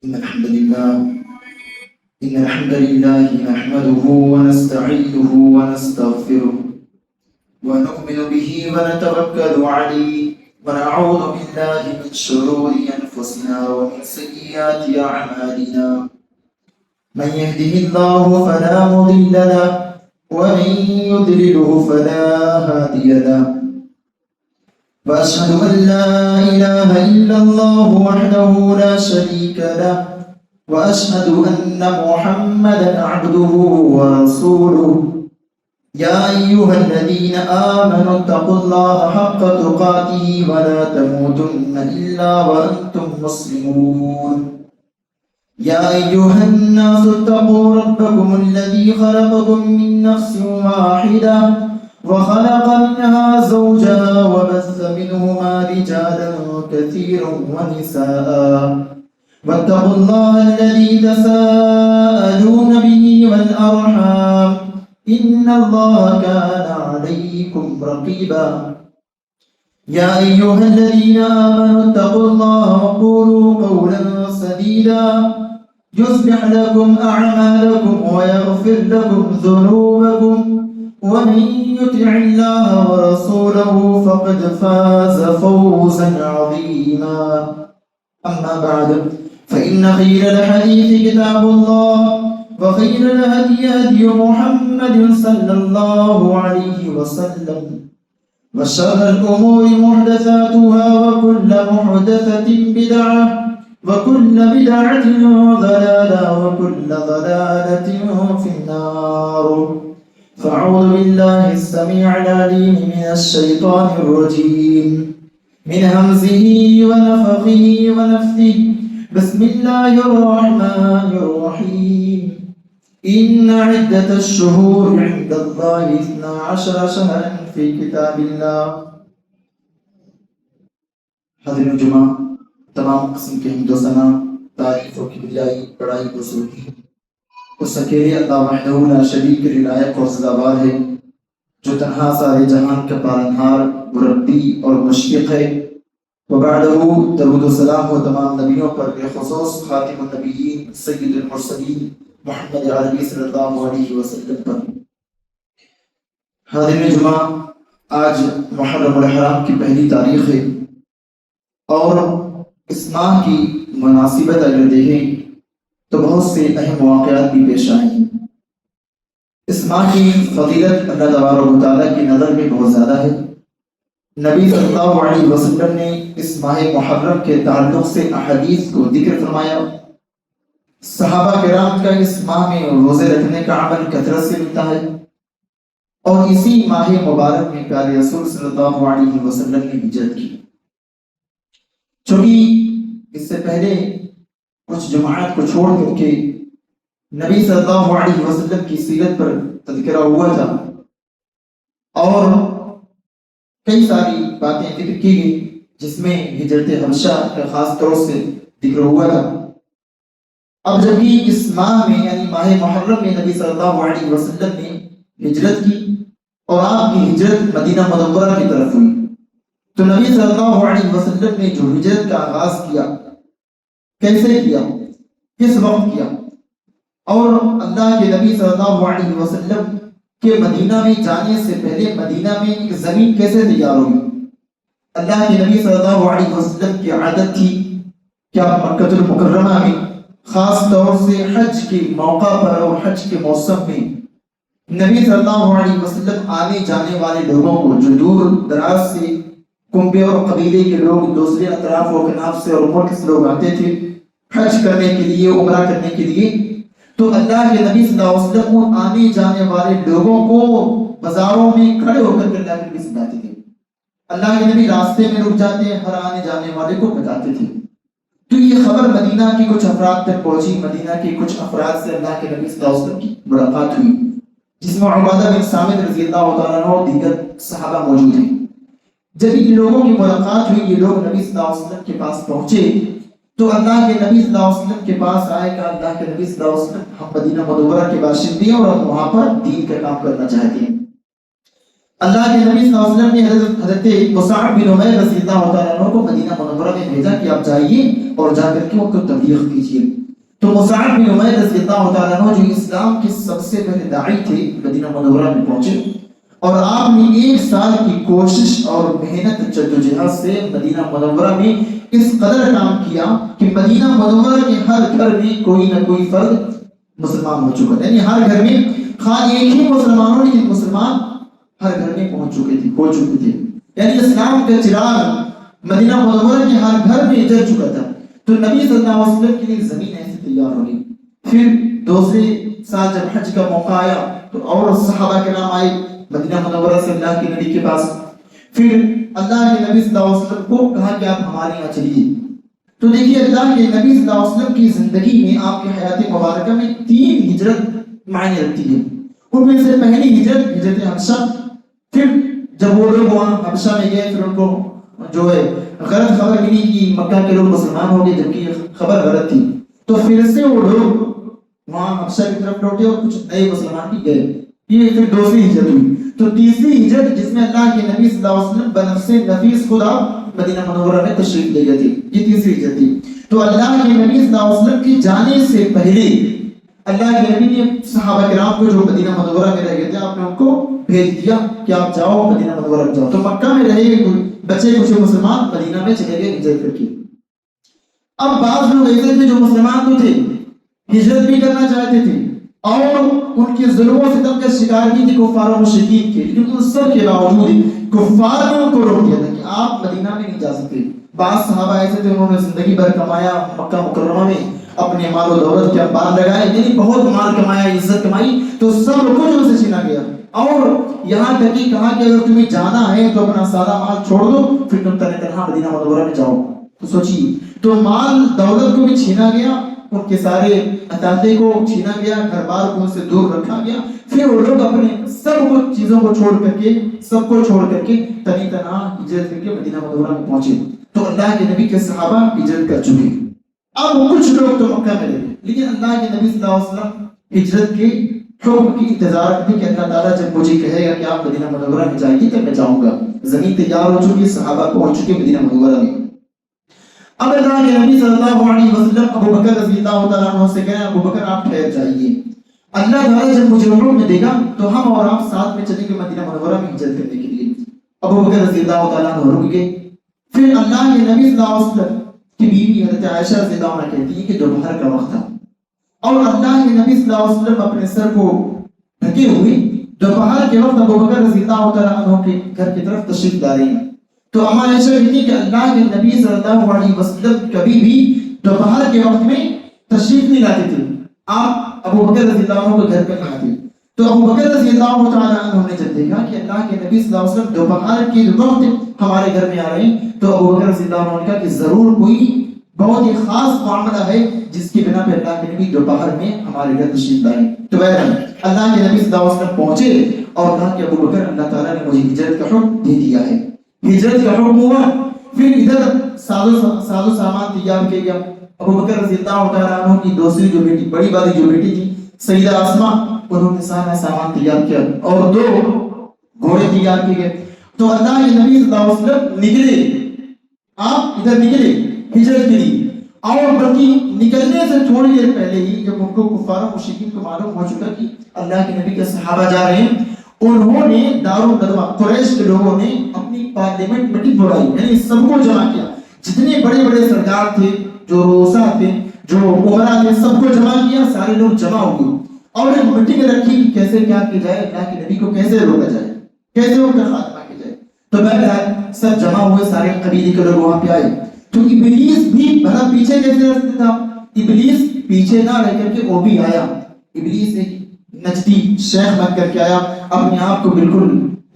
إن الحمد لله نحمده ونستعينه ونستغفره ونؤمن به ونتوكل عليه ونعوذ بالله من شرور أنفسنا ومن سيئات أعمالنا من يهده الله فلا مضل له ومن يضلله فلا هادي له وأشهد أن لا إله إلا الله وحده لا شريك له وأشهد أن محمدا عبده ورسوله يا أيها الذين آمنوا اتقوا الله حق تقاته ولا تموتن إلا وأنتم مسلمون يا أيها الناس اتقوا ربكم الذي خلقكم من نفس واحدة وخلق منها زوجها وبث منهما رجالا كثيرا ونساء واتقوا الله الذي تساءلون به والأرحام إن الله كان عليكم رقيبا يا أيها الذين آمنوا اتقوا الله وقولوا قولا سديدا يصلح لكم أعمالكم ويغفر لكم ذنوبكم ومن يطع الله ورسوله فقد فاز فوزا عظيما أما بعد فإن خير الحديث كتاب الله وخير الهدي هدي محمد صلى الله عليه وسلم وشر الأمور محدثاتها وكل محدثة بدعة وكل بدعة ضلالة وكل ضلالة في النار فأعوذ بالله السميع العليم من الشيطان الرجيم من همزه ونفخه ونفثه بسم الله الرحمن الرحيم إن عدة الشهور عند الله 12 شهرا في كتاب الله. حاضرین جمعہ، تمام قسم کے حمد و ثنا، تعریف و کبریائی، بڑائی و بزرگی اس اکیلے اللہ وحدہ لا شریک کے لائق اور سزاوار ہے، جو تنہا سارے جہان کا پالنہار، مربی اور مشفق ہے. وبعدہ درود و سلام و تمام نبیوں پر بالخصوص خاتم النبیین سید المرسلین محمد عربی صلی اللہ علیہ وسلم پر. حاضرین جمعہ، آج محرم الحرام کی پہلی تاریخ ہے اور اس ماہ کی مناسبت اگر دیکھیں تو بہت سے اہم واقعات بھی پیش آئے ہیں. اس ماہ کی فضیلت اللہ تبارک و تعالیٰ کی نظر میں بہت زیادہ ہے. نبی صلی اللہ علیہ وسلم نے اس ماہ محرم کے تعلق سے احادیث کو ذکر فرمایا. صحابہ کرام کا اس ماہ میں روزے رکھنے کا عمل کثرت سے ملتا ہے اور اسی ماہ مبارک میں پیارے رسول صلی اللہ علیہ وسلم نے ہجرت کی. چونکہ اس سے پہلے کچھ جماعت کو چھوڑ کر کے نبی صلی اللہ علیہ وسلم کی سیرت پر تذکرہ ہوا تھا اور کئی ساری باتیں ذکر کی گئی جس میں ہجرت حبشہ کا خاص طور سے ذکر ہوا تھا. اب جب بھی اس ماہ میں یعنی ماہ محرم میں نبی صلی اللہ علیہ وسلم نے ہجرت کی اور آپ کی ہجرت مدینہ منورہ کی طرف ہوئی تو نبی صلی اللہ علیہ وسلم نے جو ہجرت کا آغاز کیا، کیسے کیا، کس وقت کیا، اور اللہ کے نبی صلی اللہ علیہ وسلم کے مدینہ میں جانے سے پہلے مدینہ میں ایک زمین کیسے تیار ہوئی. اللہ کے نبی صلی اللہ علیہ وسلم کی عادت تھی کہ آپ مکہ المکرمہ میں خاص طور سے حج کے موقع پر اور حج کے موسم میں نبی صلی اللہ علیہ وسلم آنے جانے والے لوگوں کو جو دور دراز سے کنبے اور قبیلے کے لوگ دوسرے اطراف و کناف سے اور ملک سے لوگ آتے تھے حج کرنے کے لیے، عمرہ کرنے کے لیے، تو اللہ کے نبی صلی اللہ علیہ وسلم ان آنے جانے والے لوگوں کو بازاروں میں کھڑے ہو کر اللہ کے نبی سمجھاتے تھے. اللہ کے نبی راستے میں رک جاتے، ہر آنے جانے والے کو بتاتے تھے. تو یہ خبر مدینہ کی کچھ افراد تک پہنچی. مدینہ کے کچھ افراد سے اللہ کے نبی صلی اللہ علیہ وسلم کی ملاقات ہوئی جس میں عبادہ بن صامت رضی اللہ تعالیٰ عنہ اور دیگر صحابہ موجود ہیں. جب ان لوگوں کی ملاقات ہوئی، یہ لوگ نبی صلی اللہ علیہ وسلم کے پاس پہنچے تو اللہ کے نبی صلی اللہ علیہ وسلم کے پاس آئے کہ اللہ کے نبی صلی اللہ علیہ وسلم ہم مدینہ منورہ کے باشندے ہیں اور ہم وہاں پر دین کا کام کرنا چاہتے ہیں. اللہ کے نبی صلی اللہ علیہ وسلم نے حضرت مصعب بن عمیر رضی اللہ تعالیٰ عنہ کو مدینہ منورہ میں بھیجا کہ آپ جائیے اور جا کر کے ان کو تبلیغ کیجیے. تو مصعب بن عمیر رضی اللہ تعالیٰ عنہ جو اسلام کے سب سے پہلے داعی تھے مدینہ منورہ میں پہنچے، اور آپ نے 1 سال کی کوشش اور محنت جدوجہد سے مدینہ منورہ میں اس قدر کام کیا کہ مدینہ منورہ کے ہر گھر میں کوئی نہ کوئی فرد مسلمان ہو چکا، یعنی ہر گھر میں خالی ایک ہی مسلمانوں لیکن مسلمان ہر گھر میں ہو چکے تھے، یعنی اسلام کا چراغ مدینہ منورہ کے ہر گھر میں جل چکا تھا۔ تو نبی صلی اللہ علیہ وسلم کے لیے زمین ایسے تیار ہو گئی۔ پھر دوسرے سال جب حج کا موقع آیا تو اور صحابہ کے نام آئے مدینہ منورہ سے اللہ کے نبی کے پاس۔ پھر اللہ کے نبی صلی اللہ علیہ وسلم کو کہا کہ آپ ہمارے یہاں چلیے۔ تو دیکھیے اللہ کے نبی صلی اللہ علیہ وسلم کی زندگی میں، آپ کی حیات مبارکہ میں 3 ہجرت معنی رکھتی ہے۔ ان میں سے پہلی ہجرت حبشہ، پھر جب وہ لوگ وہاں حبشہ میں گئے پھر ان کو جو ہے غلط خبر ملی کہ مکہ کے لوگ مسلمان ہو گئے جبکہ یہ خبر غلط تھی، تو پھر سے وہ لوگ وہاں حبشہ کی طرف لوٹے اور کچھ نئے مسلمان بھی گئے۔ یہ پھر دوسری ہجرت ہوئی۔ تو تیسری ہجرت جس میں اللہ کے نبی صلی اللہ علیہ وسلم بنفس نفیس خود آپ مدینہ منورہ میں تشریف لے گئے تھے، یہ تیسری ہجرت تھی۔ تو اللہ کے نبی صلی اللہ علیہ وسلم کی جانے سے پہلے اللہ کے نبی نے صحابہ کرام کو جو مدینہ منورہ میں رہ گئے تھے، آپ نے ان کو بھیج دیا کہ آپ جاؤ مدینہ منورہ میں جاؤ۔ تو مکہ میں رہے بچے کچھ مسلمان مدینہ میں چلے گئے ہجرت کر کے۔ اب بعض لوگ ایسے تھے جو مسلمان تو تھے، ہجرت بھی کرنا چاہتے تھے اور ان کے ظلم و ستم کا شکار بھی تھے کفار و مشرکین کے، لیکن ان سب کے باوجود کفار نے ان کو روک دیا تھا کہ آپ مدینہ میں نہیں جا سکتے۔ بعض صحابہ ایسے تھے انہوں نے زندگی بھر کمایا، مکہ مکرمہ میں اپنے مال و دولت کے انبار لگائے، یعنی بہت مال کمایا، عزت کمائی، تو سب کچھ ان سے چھینا گیا۔ اور یہاں تک کہ کہا کہ اگر تمہیں جانا ہے تو اپنا سارا مال چھوڑ دو، پھر تم تنہا مدینہ منورہ میں جاؤ۔ تو سوچیے، تو مال دولت کو بھی چھینا گیا، ان کے سارے عطاتے کو چھینا گیا، گھر بار کو ان سے دور رکھا گیا، پھر وہ لوگ اپنے سب کچھ چیزوں کو چھوڑ کر کے تنی تنہا ہجرت کر کے مدینہ منورہ میں پہنچے۔ تو اللہ کے نبی کے صحابہ ہجرت کر چکے، اب کچھ لوگ تو مکہ میں رہے، لیکن اللہ کے نبی صلی اللہ علیہ وسلم ہجرت کے حکم کی انتظار کرتے کہ اللہ تعالیٰ جب مجھے کہے گا کہ آپ مدینہ منورہ میں جائیے تب میں جاؤں گا۔ زمین تیار ہو چکی، صحابہ پہنچ چکے مدینہ منورہ میں۔ اب اللہ کے نبی صلی اللہ علیہ وسلم ابو بکر رضی اللہ تعالیٰ عنہ سے کہے ابو بکر آپ ٹھہر جائیے، اللہ تعالیٰ جب مجھے حکم دے گا تو ہم اور آپ ساتھ میں چلیں گے مدینہ منورہ میں ہجرت کرنے کے لیے۔ ابو بکر رضی اللہ تعالیٰ عنہ رک گئے۔ پھر اللہ کے نبی صلی اللہ علیہ وسلم کی بیوی حضرت عائشہ رضی اللہ عنہ کہتی ہے کہ دوپہر کا وقت تھا اور اللہ کے نبی صلی اللہ علیہ وسلم اپنے سر کو ڈھکے ہوئے دوپہر کے وقت ابو بکر رضی اللہ تعالیٰ عنہ کے گھر کی طرف تشریف لا رہے ہیں۔ تو اما عائشہ کہتی کہ اللہ کے نبی صلی اللہ علیہ وسلم کبھی بھی دوپہر کے وقت میں تشریف نہیں لاتے تھے، آپ ابو بکر رضی اللہ عنہ کے گھر پہ نہیں آتے۔ تو ابو بکر رضی اللہ تعالیٰ عنہ نے جب دیکھا کہ اللہ کے نبی صلی اللہ علیہ وسلم دوپہر کے وقت ہمارے گھر میں آ رہے ہیں، تو ابو بکر رضی اللہ عنہ نے کہا کہ ضرور کوئی بہت ہی خاص معاملہ ہے جس کی بنا پہ اللہ کے نبی دوپہر میں ہمارے گھر تشریف لائے۔ تو بہرحال اللہ کے نبی صلی اللہ علیہ وسلم پہنچے اور کہا کہ ابو بکر اللہ تعالیٰ نے مجھے ہجرت کا حکم دے دیا ہے۔ ہجرت کا حکم ہوا، پھر ادھر ساز و سامان تیار کیا گیا۔ ابو بکر رضی اللہ تعالیٰ عنہ کی دوسری جو بیٹی، بڑی والی جو بیٹی تھی سیدہ اسماء، انہوں نے سارا سامان تیار کیا اور 2 گھوڑے تیار کیے گئے۔ تو اللہ کے نبی صلی اللہ علیہ وسلم نکلے، آپ ادھر نکلے ہجرت کے لیے، اور بلکہ نکلنے سے تھوڑی دیر پہلے ہی جب ان کو کفار و مشرکین کو معلوم ہو چکا کہ اللہ کے نبی کے صحابہ جا رہے ہیں، انہوں نے دارالندوہ قریش کے لوگوں نے اپنی پارلیمنٹ میٹنگ بلائی، یعنی سب کو جمع کیا، جتنے بڑے بڑے سردار تھے، جو روسا تھے، جو عمرا تھے، سب کو جمع کیا، سارے لوگ جمع ہو گئے اور ایک میٹنگ رکھی کہ کیسے کیا کیا جائے، اللہ کے نبی کو کیسے روکا جائے، کیسے ان کا خاتمہ کیا جائے۔ تو بہرحال سب جمع ہوئے، سارے قبیلے کے لوگ وہاں پہ آئے۔ تو ابلیس بھی بھلا پیچھے کیسے رہتا تھا؟ ابلیس پیچھے نہ رہ کر کے وہ بھی آیا، ابلیس ایک نجدی شیخ بن کر کے آیا، اپنے آپ کو بالکل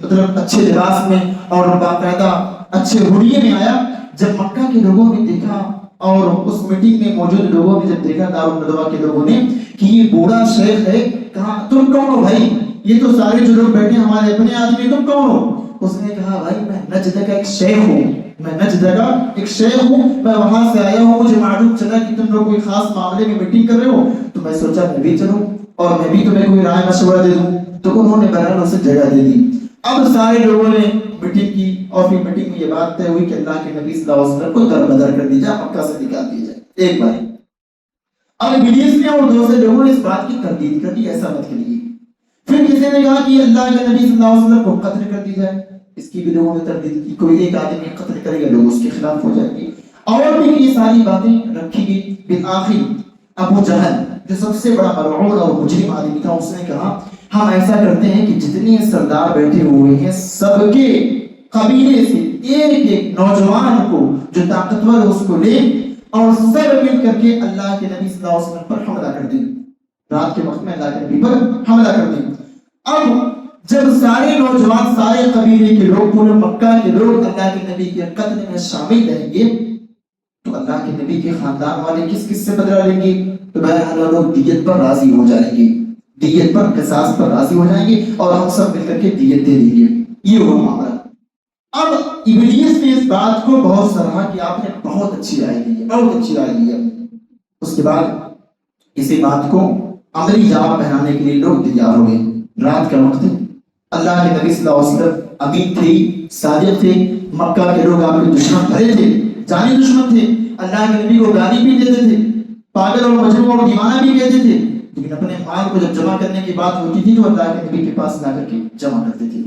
مطلب اچھے لباس میں اور باقاعدہ اچھے ہولیے میں آیا۔ جب مکہ کے لوگوں نے دیکھا اور اس میٹنگ میں موجود لوگوں نے جب دیکھا، دارالندوہ کے لوگوں نے، کہ یہ بوڑھا شیخ ہے، کہا تم کون ہو بھائی؟ یہ تو سارے جو لوگ بیٹھے ہمارے اپنے آدمی، تم کون ہو؟ اس نے کہا بھائی میں نجد کا ایک شیخ ہوں، میں نجد کا ایک شیخ ہوں، میں وہاں سے آیا ہوں، مجھے معلوم چلا کہ تم لوگ کوئی خاص معاملے میں میٹنگ کر رہے ہو، تو میں سوچا میں بھی چلوں اور میں بھی تمہیں کوئی رائے مشورہ دے دوں۔ تو انہوں نے بہرحال اسے جگہ دے دی۔ اب سارے لوگوں نے میٹنگ کی اور پھر میٹنگ میں یہ بات طے ہوئی کہ اللہ کے نبی صلی اللہ علیہ وسلم کو در بدر کر دیا جائے، مکہ سے نکال دیا جائے ایک بار۔ اب ابلیس نے اور دوسرے لوگوں نے اس بات کی تردید کر دی، ایسا مت کریے۔ پھر کسی نے کہا کہ اللہ کے نبی صلی اللہ علیہ وسلم کو قتل کر دی جائے، اس کی بھی لوگوں نے تردید کی، کوئی ایک آدمی قتل کرے گا لوگ اس کے خلاف ہو جائیں گے، اور بھی یہ ساری باتیں رکھی گئی۔ بالآخر ابو جہل جو سب سے بڑا ملعون اور مجرم آدمی تھا، اس نے کہا ہم ایسا کرتے ہیں کہ جتنے سردار بیٹھے ہوئے ہیں سب کے قبیلے سے ایک ایک نوجوان کو جو طاقتور ہے اس کو لے اور سب مل کر کے اللہ کے نبی صلی اللہ علیہ وسلم پر حملہ کر دیں، رات کے وقت میں اللہ کے نبی پر حملہ کر دیں۔ اب جب سارے نوجوان، سارے قبیلے کے لوگ، پورے مکہ کے لوگ اللہ کے نبی کے قتل میں شامل رہیں گے تو اللہ کے نبی کے خاندان والے کس کس سے بدلہ لیں گے؟ تو بہرحال لوگ دیت پر راضی ہو جائیں گے، دیت پر، قصاص پر راضی ہو جائیں گے اور ہم سب مل کر کے دیت دے دیں گے۔ یہ ہوا معاملہ۔ اب ابلیس نے اس بات کو بہت سراہا کہ آپ نے بہت اچھی رائے دی ہے، بہت اچھی رائے دی ہے۔ اس کے بعد اسی بات کو عملی جواب پہنانے کے لیے لوگ تیار ہو گئے۔ رات کا وقت، اللہ کے نبی صلی اللہ علیہ وسلم امین تھے، صادق تھے، مکہ کے لوگ آپ کے دشمن بھرے تھے، جانی دشمن تھے، اللہ کے نبی کو گالی بھی دیتے تھے، پاگل اور مجنون اور دیوانہ بھی کہتے تھے، لیکن اپنے مال کو جب جمع کرنے کی بات ہوتی تھی تو اللہ کے نبی کے پاس لا کر کے جمع کرتے تھے۔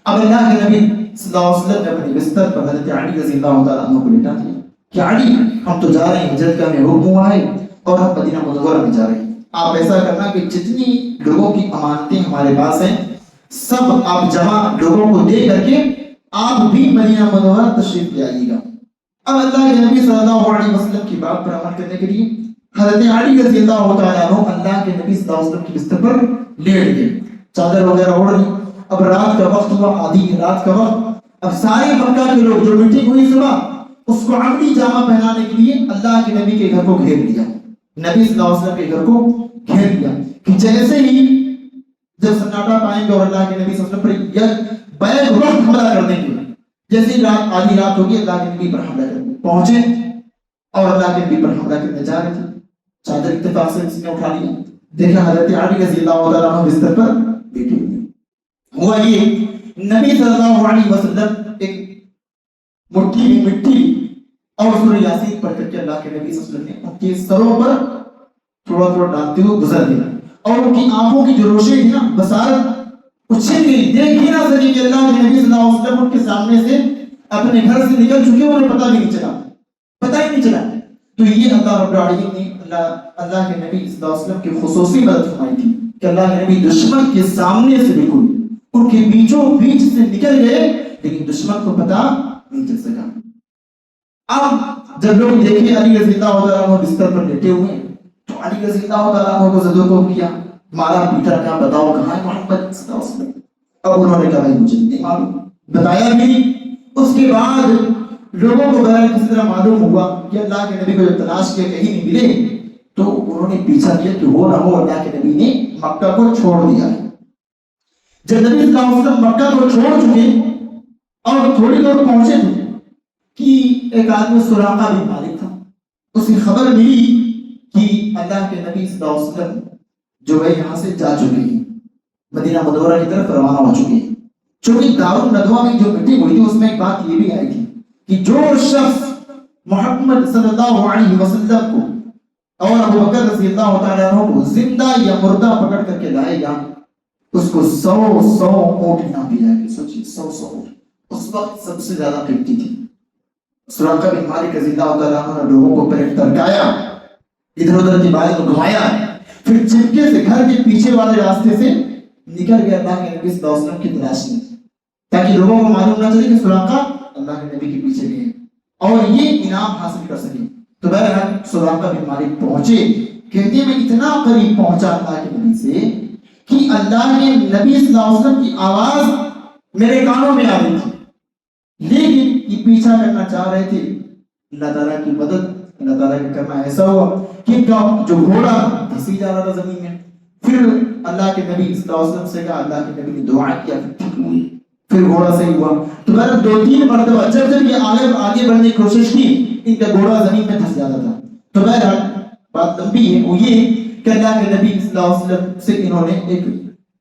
اب اللہ کے نبی صلی اللہ علیہ وسلم نے اپنے بستر پر حضرت علی رضی اللہ تعالیٰ عنہ کو لٹا دیا کہ علی ہم تو جا رہے ہیں، ہجرت کا ہمیں حکم ہوا ہے اور ہم مدینہ منورہ میں جا رہے ہیں، آپ ایسا کرنا کہ جتنی لوگوں کی امانتیں ہمارے پاس ہیں سب آپ جمع لوگوں کو دے کر کے آپ بھی مدینہ منورہ تشریف لے آئیے گا۔ اب اللہ کے نبی صلی اللہ علیہ وسلم کی بات پر عمل کرنے کے لیے حضرت علی رضی اللہ تعالیٰ عنہ اللہ کے نبی صلی اللہ علیہ وسلم کے بستر پر لیٹ گئے، چادر وغیرہ اوڑھ لی۔ اب رات کا وقت ہوا، آدھی رات کا وقت۔ اب سارے مکہ کے لوگ جو میٹنگ ہوئی صبح، اس کو عملی جامہ پہنانے کے لیے اللہ کے نبی کے گھر کو گھیر لیا، نبی صلی اللہ علیہ وسلم کے گھر کو گھیر لیا کہ جیسے ہی جب سناٹا پائیں گے اور اللہ کے نبی صلی اللہ علیہ وسلم پر بیک وقت حملہ کر دیں گے، جیسے ہی رات، آدھی رات ہوگی، اللہ کے نبی پر حملہ کریں گے۔ پہنچے اور اللہ کے نبی پر حملہ کرنے جا رہے تھے، چادر اتفاق سے کسی نے اٹھا لیا، دیکھا حضرت علی رضی اللہ تعالیٰ عنہ بستر پر بیٹھے ہوئے۔ ہوا یہ نبی صلی اللہ علیہ وسلم ایک مٹھی میں مٹی اور سورہ یاسین پڑھ کر کے اللہ کے نبی صلی اللہ علیہ وسلم نے ان کے سروں پر تھوڑا تھوڑا ڈالتے ہوئے گزر گیا، اور ان کی آنکھوں کی جو روشنی تھی نا، بصارت اچھل گئی، دیکھ ہی نہ سکی کہ اللہ کے نبی صلی اللہ علیہ وسلم ان کے سامنے سے اپنے گھر سے نکل چکے، انہیں پتہ بھی نہیں چلا، پتہ ہی نہیں چلا۔ تو یہ اللہ رب العالمین نے اللہ کے نبی صلی اللہ علیہ وسلم کی خصوصی مدد فرمائی تھی کہ اللہ کے نبی دشمن کے سامنے سے بالکل ان کے بیچوں بیچ سے نکل گئے، لیکن دشمن کو پتہ نہیں چل سکا۔ اب جب لوگ دیکھے علی رضی اللہ تعالیٰ عنہ بستر پر لیٹے ہوئے تو علی رضی اللہ تعالیٰ عنہ کو زد و کوب کیا، مارا پیٹا، کہا بتاؤ کہاں ہے محمد صلی اللہ علیہ وسلم؟ اب انہوں نے کہا بھائی مجھے نہیں معلوم، بتایا بھی نہیں۔ اس کے بعد لوگوں کو بغیر کسی طرح معلوم ہوا کہ اللہ کے نبی کو جب تلاش کیا کہیں نہیں ملے تو انہوں نے پیچھا کیا کہ وہ نہ ہو اللہ کے نبی نے مکہ کو چھوڑ دیا ہے۔ جب نبی صلی اللہ علیہ وسلم مکہ کو چھوڑ چکے اور تھوڑی دور پہنچے تھے کہ ایک آدمی سراقہ بن مالک تھا، اسے خبر ملی کہ اللہ کے نبی صلی اللہ علیہ وسلم جو ہے یہاں سے جا چکے ہیں، مدینہ منورہ کی طرف روانہ ہو چکے ہیں۔ چونکہ دارالندوہ میں جو میٹنگ ہوئی تھی اس میں ایک بات یہ بھی آئی تھی کہ جو شخص محمد صلی اللہ علیہ وسلم کو اور ابو بکر رضی اللہ تعالیٰ عنہ کو زندہ یا مردہ پکڑ کر کے لائے گا اس کو 100 اونٹ انعام دی جائے گی۔ سوچیے 100 اونٹ اس وقت سب سے زیادہ قیمتی تھی۔ سراقہ بن مالک رضی اللہ تعالیٰ عنہ نے لوگوں کو پلٹ ترکایا، ادھر ادھر کی باتیں کو گھمایا، پھر چپکے سے گھر کے پیچھے والے راستے سے نکل گیا اللہ کے نبی صلی اللہ علیہ وسلم کی تلاش میں، تاکہ لوگوں کو معلوم نہ چلے کہ سراقہ اللہ کے نبی کے پیچھے گئے اور یہ انعام حاصل کر سکے۔ تو بہرحال سراقہ بن مالک پہنچے، کہتے ہیں میں اتنا قریب پہنچا اللہ کے نبی سے کہ اللہ کے نبی صلی اللہ علیہ وسلم کی آواز میرے کانوں میں آ رہی تھی، لیکن یہ پیچھا کرنا چاہ رہے تھے۔ اللہ تعالیٰ کی مدد، اللہ تعالیٰ کا کرنا ایسا ہوا کہ جو گھوڑا پھنسی جا رہا تھا زمین میں، پھر اللہ کے نبی صلی اللہ علیہ وسلم سے کہا، اللہ کے نبی نے دعا کیا، پھر ٹھیک ہوئی، پھر گھوڑا صحیح ہوا۔ تو میں 2-3 مرتبہ جب یہ آگے بڑھنے کی کوشش کی ان کا گھوڑا زمین میں پھنس جاتا تھا۔ تو بہرحال بات لمبی ہے، وہ یہ کہ اللہ کے نبی صلی اللہ علیہ وسلم سے انہوں نے ایک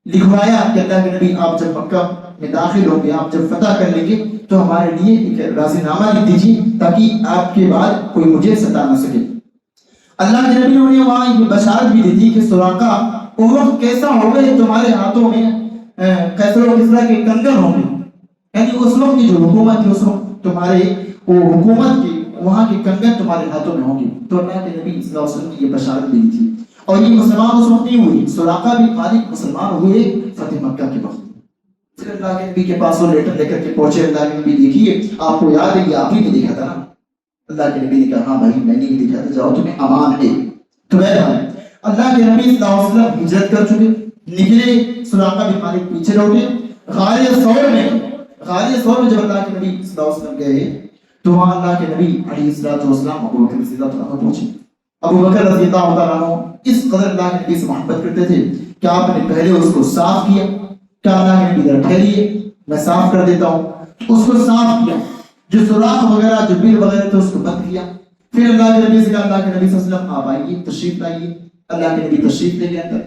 لکھوایا کہ اللہ کے نبی آپ جب مکہ میں داخل ہوں گے، آپ جب فتح کر لیں گے تو ہمارے لیے ایک راضی نامہ لکھ دیجیے تاکہ آپ کے بعد کوئی مجھے ستا نہ سکے۔ اللہ کے نبی نے انہیں وہاں یہ بشارت بھی دی تھی کہ سراقہ وہ وقت کیسا ہوگا کہ تمہارے ہاتھوں میں کیسر و کسرا کے کنگن ہوں گے، یعنی اس وقت کی جو حکومت تھی اس وقت تمہارے وہ حکومت کی وہاں کے کنگن تمہارے ہاتھوں میں ہوں گے۔ تو اللہ کے نبی صلی اللہ علیہ وسلم کی یہ بشارت بھی دی تھی، اور یہ مسلمان اس وقت نہیں ہوئی، سراقہ بھی مالک مسلمان ہوئے فتح مکہ کے وقت۔ پھر اللہ کے نبی کے پاس وہ لیٹر لے کر کے پہنچے، اللہ کے نبی دیکھیے آپ کو یاد ہے کہ آپ ہی نے دیکھا تھا نا؟ اللہ کے نبی نے کہا ہاں بھائی میں نے ہی دیکھا تھا، جاؤ تمہیں امان ہے۔ تو بہرحال اللہ کے نبی صلی اللہ علیہ وسلم ہجرت کر چکے، نکلے، سراقہ بن مالک پیچھے لوٹے، غار ثور میں جب اللہ کے نبی صلی اللہ علیہ وسلم گئے تو وہاں اللہ کے نبی علیہ السلام ابو بکر رضی اللہ عنہ پہنچے۔ ابو بکر رضی اللہ عنہ اس قدر اللہ کے نبی سے محبت کرتے تھے کہ آپ نے پہلے اس کو صاف کیا، کہ اللہ کے نبی ذرا ٹھہریے میں صاف کر دیتا ہوں، اس کو صاف کیا، جو سوراخ وغیرہ جو بل وغیرہ تھے اس کو بند کیا۔ پھر اللہ کے نبی سے کہا، اللہ کے نبی صلی اللہ علیہ وسلم آپ آئیے، تشریف لائیے۔ اللہ کے نبی تشریف لے گئے اندر،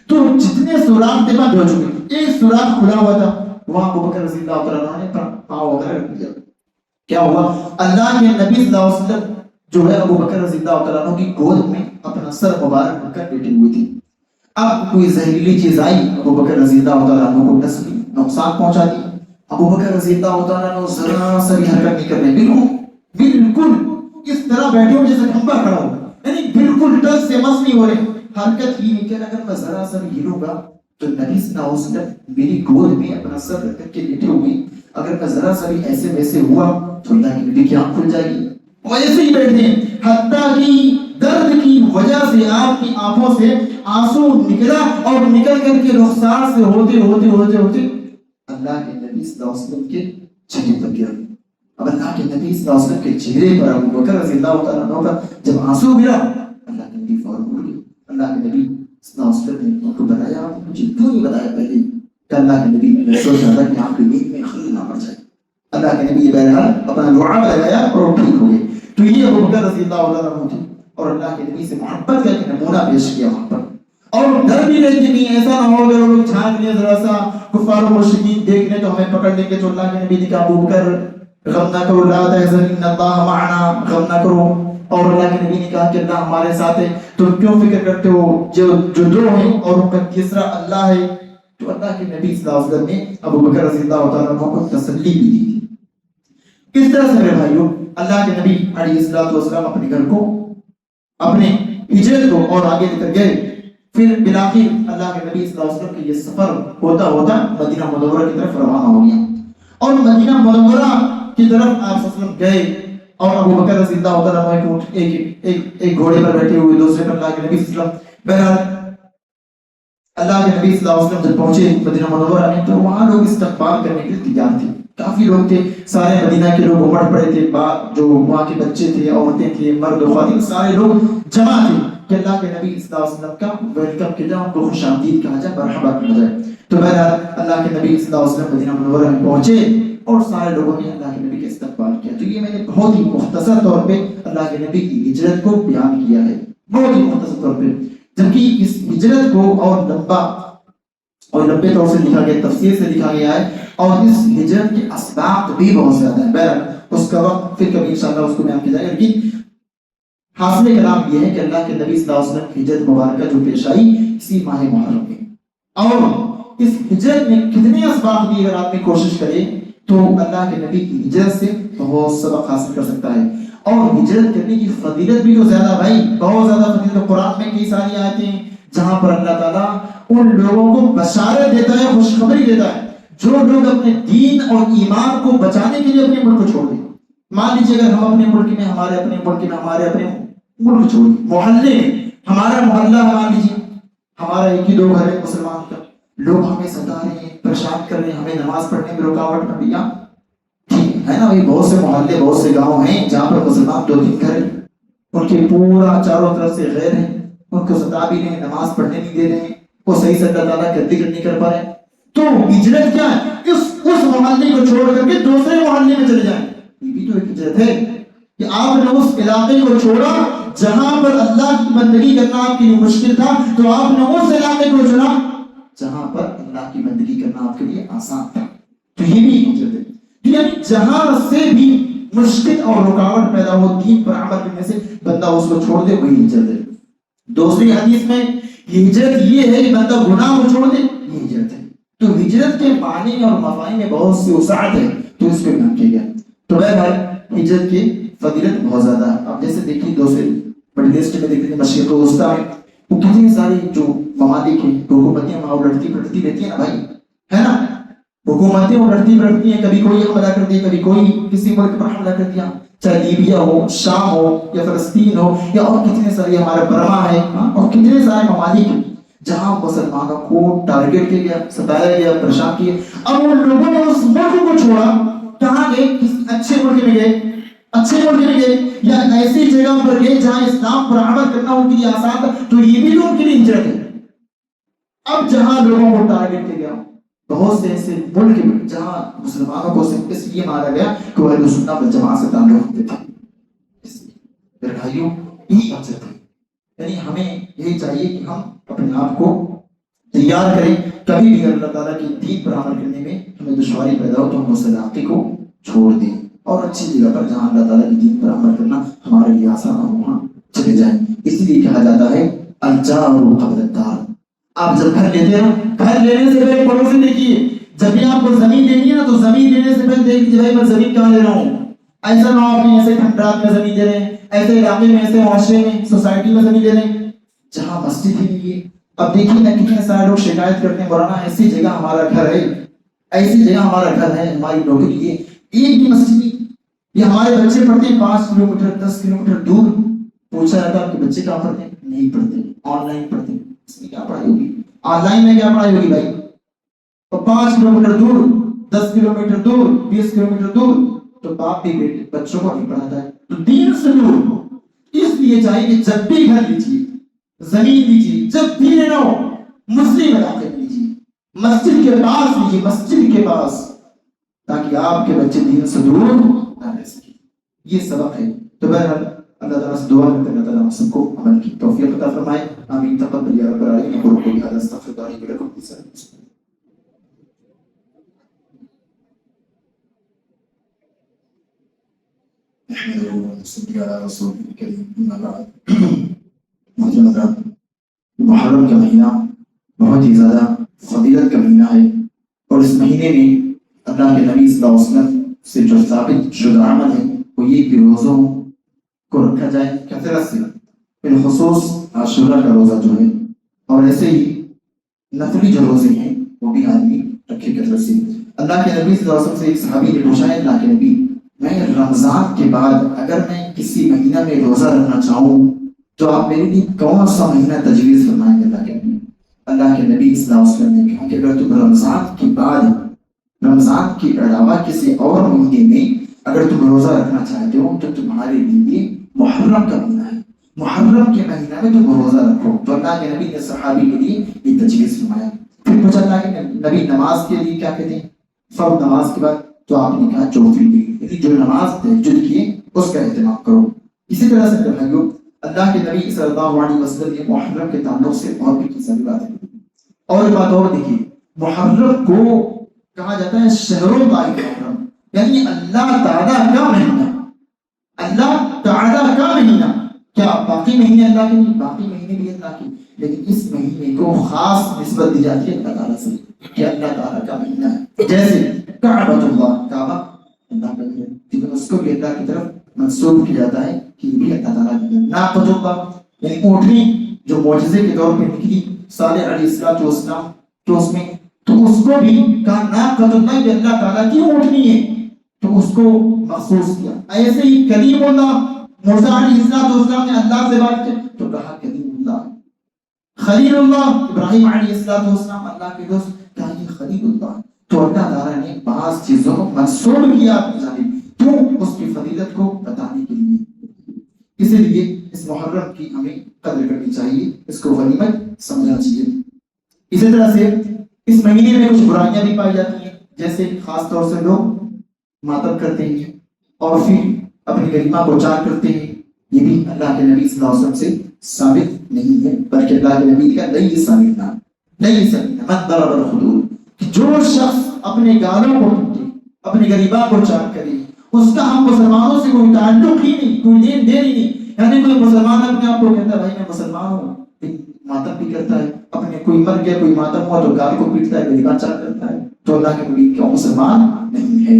تو جتنے سوراخ تھے بند ہو چکے، ایک سوراخ کھلا ہوا تھا، وہاں ابو بکر رضی اللہ عنہ نے پاؤں وغیرہ رکھ دیا۔ کیا ہوا؟ اللہ کے نبی صلی اللہ علیہ وسلم جو ہے ابو بکر رضی اللہ عنہ کی گود میں اپنا سر مبارک رکھ کر بیٹھے ہوئے تھے۔ اب کوئی زہریلی چیز آئی، ابو بکر رضی اللہ عنہ کو ڈس لی، نقصان پہنچا دی۔ ابو بکر رضی اللہ عنہ ذرا سا بھی حرکت نہیں کر رہے، بالکل اس طرح بیٹھے ہو جیسے کھمبا کھڑا ہو، یعنی بالکل ٹس سے مس نہیں ہو رہے، حرکت ہی نہیں کر۔ اگر میں ذرا سا بھی ہلوں گا تو نبی صلی اللہ علیہ وسلم میری گود میں اپنا سر رکھ کر کے لیٹے ہوئے، اگر میں ذرا سا بھی ایسے ویسے ہوا تو اللہ کی نبی کی آنکھ کھل جائے گی، ویسے ہی بیٹھے ہیں، حتیٰ کہ درد کی وجہ سے آپ کی آنکھوں سے آنسو نکلا، اور نکل کر کے رخسار سے ہوتے ہوتے ہوتے ہوتے اللہ کے نبی صلی اللہ علیہ وسلم کے چہرے پر گرا۔ اب اللہ کے نبی صلی اللہ علیہ وسلم کے چہرے پر ابو بکر رضی اللہ عنہ کا جب آنسو گرا، اللہ کے نبی فوراً اٹھ گئے۔ اللہ کے نبی صلی اللہ علیہ وسلم نے ان کو بتایا، آپ نے مجھے کیوں نہیں بتایا پہلے؟ کہ اللہ کے نبی نے سوچا تھا کہ آپ کی نیند میں خلل نہ پڑ جائے۔ اللہ کے نبی بہرحال اپنا دعا لگایا اور ٹھیک ہو گئے۔ تو یہ ابو بکر رضی اللہ عنہ تھے، اور اللہ کے نبی سے محبت کا ایک نمونہ پیش کیا وہاں پر، اور ڈر بھی نہیں کہ نہیں ایسا نہ ہو اگر وہ لوگ چھانک لیں ذرا سا کفار و مشرکین دیکھ لیں تو ہمیں پکڑ لیں گے۔ تو اللہ کے نبی نے کہا ابو بکر غم نہ کرو، لا تحزن ان اللہ معنا، غم نہ کرو۔ اور اللہ کے نبی نے کہا کہ اللہ ہمارے ساتھ ہے، تم کیوں فکر کرتے ہو؟ جو دو ہیں اور ان کا تیسرا اللہ ہے۔ تو اللہ کے نبی صلی اللہ علیہ وسلم نے ابو بکر رضی اللہ عنہ کو تسلی بھی دی تھی۔ کس طرح سے میرے بھائیوں اللہ کے نبی علیہ السلام اپنے گھر کو، اپنے ہجرت کو اور آگے لے کر گئے۔ پھر بالآخر اللہ کے نبی صلی اللہ علیہ وسلم کا یہ سفر ہوتا ہوتا مدینہ منورہ کی طرف روانہ ہو گیا، اور مدینہ منورہ کی طرف آپ صلی اللہ علیہ وسلم گئے، اور ابو بکر رضی اللہ عنہ کو ایک گھوڑے پر بیٹھے ہوئے، دوسرے پر اللہ کے نبی صلی اللہ علیہ وسلم۔ بہرحال اللہ کے نبی صلی اللہ علیہ وسلم جب پہنچے مدینہ منورہ میں تو وہاں لوگ استقبال کرنے کے لیے تیار تھے، کافی لوگ تھے، سارے مدینہ کے لوگ امڑ پڑے تھے، جو وہاں کے بچے تھے، عورتیں تھے، مرد و خواتین، سارے لوگ جمع تھے کہ اللہ کے نبی صلی اللہ علیہ وسلم کا ویلکم کیا جائے، ان کو خوش آمدید کہا جائے، مرحبا کہا جائے۔ تو بہرحال اللہ کے نبی صلی اللہ علیہ وسلم مدینہ منورہ میں پہنچے اور سارے لوگوں نے اللہ کے نبی کا استقبال کیا۔ تو یہ میں نے بہت ہی مختصر طور پہ اللہ کے نبی کی ہجرت کو بیان کیا ہے، بہت ہی مختصر طور پہ، جبکہ اس ہجرت کو اور لمبے طور سے لکھا گیا، تفصیل سے لکھا گیا ہے، اور اس ہجرت کے اسباب بھی بہت زیادہ ہیں۔ بہرحال اس کا وقت پھر کبھی انشاءاللہ اس کو بیان کیا جائے گا، لیکن حاصل کلام یہ ہے کہ اللہ کے نبی صلی اللہ علیہ وسلم کی ہجرت مبارکہ جو پیش آئی اسی ماہ محرم میں، اور اس ہجرت میں کتنے اسباب بھی اگر آدمی کوشش کرے تو اللہ کے نبی کی ہجرت سے بہت سبق حاصل کر سکتا ہے۔ اور ہجرت کرنے کی فضیلت بھی تو زیادہ بھائی، بہت زیادہ فضیلت۔ قرآن میں کئی ساری آیتیں ہیں جہاں پر اللہ تعالیٰ ان لوگوں کو بشارت دیتا ہے، خوشخبری دیتا ہے جو لوگ اپنے دین اور ایمان کو بچانے کے لیے اپنے ملک کو چھوڑ دیں۔ مان لیجیے اگر ہم اپنے ملک میں ہمارے اپنے ملک چھوڑ دیں، محلے میں ہمارا محلہ، مان لیجیے ہمارا ایک ہی دو گھر ہے مسلمان کا، لوگ ہمیں ستا رہے ہیں، پریشان کر رہے ہیں، ہمیں نماز پڑھنے میں رکاوٹ نہ دیا، ٹھیک ہے نا؟ وہی بہت سے محلے، بہت سے گاؤں ہیں جہاں پر مسلمان دو تین گھر ہیں، ان کے پورا چاروں طرف سے غیر ہیں، ان کو ستا بھی نہیں، نماز پڑھنے نہیں دے رہے ہیں، وہ صحیح سے اللہ تعالیٰ کا ذکر نہیں کر پا رہے۔ تو ہجرت کیا ہے؟ اس محلے کو چھوڑ کر کے دوسرے محلے میں چلے جائیں، یہ بھی تو ایک ہجرت ہے کہ آپ نے اس علاقے کو چھوڑا جہاں پر اللہ کی بندگی کرنا آپ کے لیے مشکل تھا، تو آپ نے اس علاقے کو چنا جہاں پر اللہ کی بندگی کرنا آپ کے لیے آسان تھا۔ تو یہ بھی ایک ہجرت ہے، یعنی جہاں سے بھی مشکل اور رکاوٹ پیدا ہو دین پر عمل کرنے سے بندہ اس کو چھوڑ دے، وہی ہجرت ہے۔ دوسری حدیث میں ہجرت یہ ہے کہ بندہ گناہ کو چھوڑ دے، یہ ہجرت ہے۔ تو ہجرت کے معنی اور مفاہیم میں بہت سی وسعت ہے، تو اس کو بیان کیا گیا۔ تو بہرحال ہجرت کی فضیلت بہت زیادہ ہے۔ اب جیسے دیکھیے دوسرے بڑی لسٹ میں دیکھتے ہیں مشرق وسطیٰ میں وہ کتنی ساری جو ممالک ہیں، حکومتیں وہاں لڑتی پڑتی رہتی ہیں نا بھائی، ہے نا، حکومتیں اڑتی پڑتی ہیں، کبھی کوئی حملہ کر دیا، کبھی کوئی کسی ملک پر حملہ کر دیا، چاہے لیبیا ہو، شام ہو یا فلسطین ہو یا اور کتنے سارے ہمارے برما ہے، اور کتنے سارے ممالک ہیں جہاں مسلمانوں کو ٹارگیٹ کیا گیا، ستایا گیا، پریشان کیا۔ اب ان لوگوں نے اس ملک کو چھوڑا، کہاں گئے؟ کسی اچھے ملک میں گئے، اچھے ملک میں گئے یا ایسی جگہ پر گئے جہاں اسلام پر عمل کرنا ان کے لیے آسان تھا، تو یہ بھی تو ان کے لیے ہجرت ہے۔ اب جہاں لوگوں کو ٹارگیٹ کیا گیا، بہت سے ایسے ملک میں جہاں مسلمانوں کو صرف اس لیے مارا گیا کہ وہ اہل سنت والجماعت سے تعلق رکھتے تھے، اس لیے میرے بھائیوں یہی ہجرت ہے۔ یعنی ہمیں یہی چاہیے کہ ہم اپنے آپ کو تیار کریں، کبھی بھی اللہ تعالیٰ کی دین پر عمل کرنے میں ہمیں دشواری پیدا ہو تو ہم اس علاقے کو چھوڑ دیں اور اچھی جگہ پر جہاں اللہ تعالیٰ کی دین پر عمل کرنا ہمارے لیے آسان ہو وہاں چلے جائیں۔ اسی لیے کہا جاتا ہے الجار قبل الدار۔ آپ جب گھر لیتے ہیں، گھر لینے سے پہلے پڑوسی دیکھیے، جب بھی آپ کو زمین دینی ہے نا تو زمین دینے سے پہلے دیکھ لیجیے بھائی میں زمین کہاں لے رہا ہوں۔ ایسا نہ ہو کہ ایسے کھنڈرات میں زمین دے رہے ہیں، ایسے علاقے میں، ایسے معاشرے میں، سوسائٹی میں زمین دے رہے ہیں جہاں مسجد ہی نہیں ہے۔ اب دیکھیے نا کتنے سارے لوگ شکایت کرتے ہیں، مولانا ایسی جگہ ہمارا گھر ہے، ایسی جگہ ہمارا گھر ہے، ہماری نوکری ہے، ایک بھی مسجد نہیں۔ یہ ہمارے بچے پڑھتے ہیں 5 کلومیٹر 10 کلومیٹر دور، پوچھا جاتا ہے آپ کے بچے کہاں پڑھتے ہیں؟ نہیں پڑھتے، آن لائن پڑھتے ہیں۔ اس میں کیا پڑھائی ہوگی؟ آن لائن میں کیا پڑھائی ہوگی بھائی؟ تو 5 کلومیٹر دور، 10 کلومیٹر دور، 20 کلومیٹر دور، تو باپ بھی بیٹے بچوں کو نہیں پڑھاتا ہے، تو دین سے دور ہو۔ اس لیے چاہیے کہ جب بھی گھر لیجیے، زمین لیجیے، جب بھی لینا ہو مسلم علاقے میں لیجیے، مسجد کے پاس لیجیے، مسجد کے پاس، تاکہ آپ کے بچے دین سے دور نہ رہ سکیں۔ یہ سبق ہے۔ تو بہرحال اللہ تعالیٰ سے دعا کرتے ہیں اللہ تعالیٰ ہم سب کو عمل کی توفیق عطا فرمائے، آمین۔ تقبل یا رب العالمین، اقول قولی ھذا استغفر اللہ لي ولكم۔ محرم کا مہینہ بہت ہی زیادہ فضیلت کا مہینہ ہے، اور اس مہینے میں اللہ کے نبی صلی اللہ علیہ وسلم سے جو ثابت شدہ عمل ہے وہ یہ کہ روزوں کو رکھا جائے کثرت سے، بالخصوص عاشورہ کا روزہ جو ہے، اور ایسے ہی نفلی جو روزے ہیں وہ بھی آدمی رکھے کثرت سے۔ اللہ کے نبی صلی اللہ علیہ وسلم سے ایک صحابی نے پوچھا ہے، اللہ کے نبی میں رمضان کے بعد اگر میں کسی مہینہ میں روزہ رکھنا چاہوں تو آپ میرے لیے کون سا مہینہ تجویز فرمائیں گے؟ اللہ کے نبی صلی اللہ علیہ وسلم نے کہا کہ اگر تم رمضان کے بعد، رمضان کے علاوہ کسی اور مہینے میں اگر تم روزہ رکھنا چاہتے ہو تو تمہارے لیے محرم کا مہینہ ہے، محرم کے مہینہ میں تم روزہ رکھو۔ تو اللہ کے نبی نے صحابی کے لیے یہ تجویز فرمایا۔ پھر پوچھا اللہ کے نبی نماز کے لیے کیا کہتے ہیں؟ فرض نماز کے بعد تو آپ نے کہا جو جو نماز تہجد کی اس کا اہتمام کرو۔ اسی طرح سے بھائیو اللہ کے نبی صلی اللہ علیہ وسلم نے محرم کے تعلق سے اور بھی کسی بات ہے، اور ایک بات اور دیکھیے، محرم کو کہا جاتا ہے شہر اللہ محرم، یعنی اللہ تعالیٰ کا مہینہ، اللہ تعالیٰ کا مہینہ۔ کیا باقی مہینے اللہ کے نہیں؟ باقی مہینے بھی اللہ کے، لیکن اس مہینے کو خاص نسبت دی جاتی ہے اللہ تعالیٰ سے کہ اللہ تعالیٰ کا مہینہ ہے۔ جیسے کعبۃ اللہ، کعبہ اللہ کا ہے، لیکن اس کو بھی اللہ کی طرف منسوب کیا جاتا ہے کہ یہ بھی اللہ تعالیٰ کا ہے۔ ناقۃ اللہ یعنی اونٹنی جو معجزے کے طور پہ نکلی صالح علیہ السلام تو اس میں تو اس کو بھی کہا ناقۃ اللہ یہ اللہ تعالیٰ کی اونٹنی ہے، تو اس کو مخصوص کیا۔ ایسے ہی کلیم اللہ، موسیٰ علیہ السلام نے اللہ سے بات کی تو کہا کلیم اللہ۔ خلیل اللہ، ابراہیم علیہ السلام اللہ کے دوست، کہا یہ خلیل اللہ۔ تو اللہ تعالیٰ نے بعض چیزوں کو منسوب کیا اپنی جانب، کیوں؟ اس کی فضیلت کو بتانے کے لیے۔ اسی لیے اس محرم کی ہمیں قدر کرنی چاہیے، اس کو غنیمت سمجھنا چاہیے۔ اسی طرح سے اس مہینے میں کچھ برائیاں بھی پائی جاتی ہیں، جیسے خاص طور سے لوگ ماتم کرتے ہیں اور پھر اپنی گریما کو چار کرتے ہیں، یہ بھی اللہ کے نبی صلی اللہ علیہ وسلم سے ثابت نہیں ہے، بلکہ اللہ کے نبی کا نہیں ثابت نہ نہیں ثابت من ضرب الخدود، جو شخص اپنے گالوں کو ٹوٹے، اپنی گریباں کو چار کرے، اس کا ہم مسلمانوں سے کوئی تعلق ہی نہیں، کوئی لین دین ہی نہیں. یعنی کوئی مسلمان اپنے آپ کو کہتا ہے بھائی میں مسلمان ہوں، ماتم بھی کرتا ہے، اپنے کوئی مر گیا کوئی ماتم ہوا تو گال کو پیٹتا ہے، غیبت کرتا ہے، تو اللہ کے نبی کیوں مسلمان نہیں ہے؟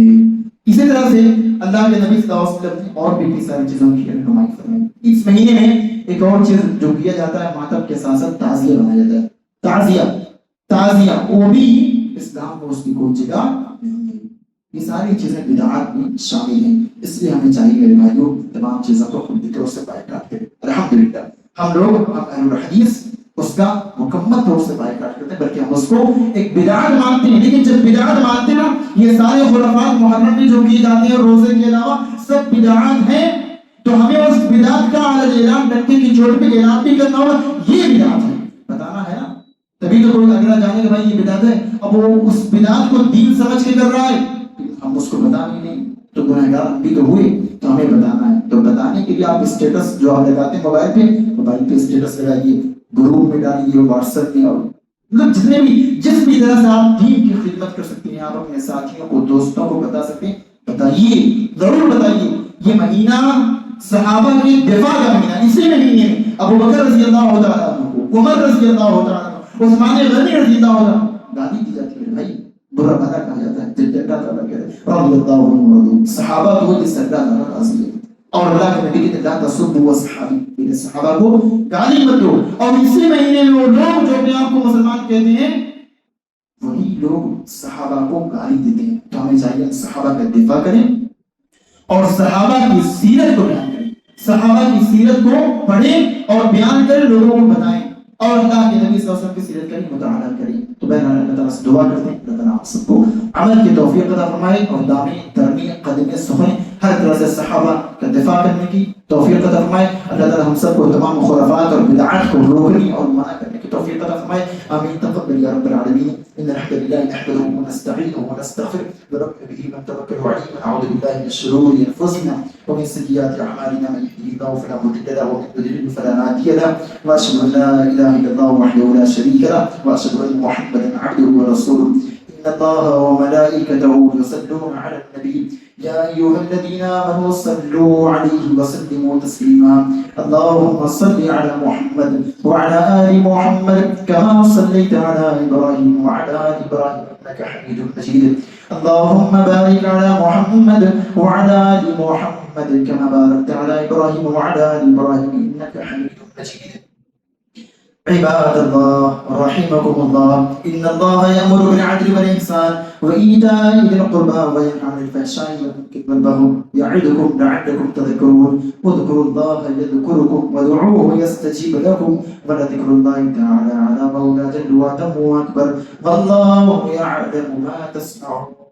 اسی طرح سے اللہ کے نبی صلی اللہ علیہ وسلم نے اور بھی کئی ساری چیزوں کی رہنمائی فرمائی. اس مہینے میں ایک اور چیز جو کیا جاتا ہے، ماتم کے ساتھ ساتھ تعزیہ بنایا جاتا ہے. تعزیہ وہ بھی اسلام میں اس کی کوئی جگہ نہیں ہے. یہ ساری چیزیں بدعات میں شامل ہیں، اس لیے ہمیں چاہیے میرے بھائیوں تمام چیزوں کو خود طور سے بائیکاٹ کریں. الحمدللہ ہم لوگ اہل الحدیث اس کا مکمل طور سے بائیکاٹ کرتے ہیں، بلکہ ہم اس کو ایک بدعت مانتے ہیں. لیکن جب بدعت مانتے ہیں نا، یہ سارے خرافات محرم میں جو کیے جاتے ہیں روزے کے علاوہ سب بدعات ہیں، تو ہمیں اس بدعت کا اعلان ڈنڈے کی چوٹ پہ اعلان بھی کرنا ہوگا یہ بدعت ہے، بتانا ہے نا. تبھی تو کوئی اگلا جانے کہ بھائی یہ بدعت ہے. اب وہ اس بدعت کو دین سمجھ کے کر رہا ہے، ہم اس کو بتانے نہیں تو گنہگار بھی تو ہوئے، تو ہمیں بتانا ہے. تو بتانے کے لیے آپ اسٹیٹس جو آپ لگاتے ہیں موبائل پہ اسٹیٹس لگائیے، گروپ میں ڈالیے، واٹس ایپ میں، اور مطلب جتنے بھی جس بھی طرح سے آپ دین کی خدمت کر سکتے ہیں، آپ اپنے ساتھیوں کو دوستوں کو بتا سکتے ہیں، بتائیے، ضرور بتائیے. یہ مہینہ صحابہ کی دفاع کا مہینہ. اسی مہینے میں ابو بکر رضی اللہ تعالیٰ عنہ، عمر رضی اللہ تعالیٰ عنہ، عثمان غنی رضی اللہ عنہ گالی دی جاتی ہے. بھائی برا بھلا کہا جاتا ہے، جب اللہ تعالیٰ کہتے ہیں رضی اللہ عنہ، صحابہ کو جس سے اللہ تعالیٰ راضی ہے. اور اللہ کے نبی کہتے ہیں لا تسبوا اصحابی، صحابہ کو گالی مت دو. اور اسی مہینے میں وہ لوگ جو اپنے آپ کو مسلمان کہتے ہیں وہی لوگ صحابہ کو گالی دیتے ہیں. تو ہمیں چاہیے صحابہ کا دفاع کریں اور صحابہ کی سیرت کو بیان کریں، صحابہ کی سیرت کو پڑھیں اور بیان کریں، لوگوں کو بتائیں، اور اللہ کے نبی صلی اللہ علیہ وسلم کی سیرت کا مطالعہ کریں. تو بہرحال اللہ تعالیٰ سے دعا کرتے ہیں اللہ تعالیٰ آپ سب کو عمل کی توفیق عطا فرمائے اور دامیں ترمیم قدمیں سخن ہر طرح سے صحابہ کا دفاع کرنے کی توفیق عطا فرمائے. اللہ تعالیٰ ہم سب کو تمام خرافات اور بدعات کو روکنے اور منع کرنے کی توفیق عطا فرمائے. آمین. تقبل یا رب العالمین. ان الحمد لله نحمده ونستعينه ونستغفره ونؤمن به ونتوكل عليه ونعوذ بالله من شرور انفسنا ومن سيئات اعمالنا، من يهده الله فلا مضل له ومن يضلل فلا هادي له، واشهد ان لا اله الا الله وحده لا شريك له، واشهد ان محمدا عبده ورسوله. ان الله وملائكته يصلون على النبي يا ايها الذين امنوا صلوا عليه وسلموا تسليما. اللهم صل على محمد وعلى ال محمد كما صليت على ابراهيم وعلى ال ابراهيم انك حميد مجيد. اللهم بارك على محمد وعلى ال محمد كما باركت على ابراهيم وعلى ال ابراهيم انك حميد مجيد. عباد الله رحمكم الله، إن الله يأمر بالعدل والإحسان وإيتاء ذي القربى وينهى عن الفحشاء والمنكر والبغي يعظكم لعلكم تذكرون. اذكروا الله يذكركم وادعوه يستجيب لكم ولذكر الله تعالى على مولى جل وعلا أكبر والله يعلم ما تصنعون.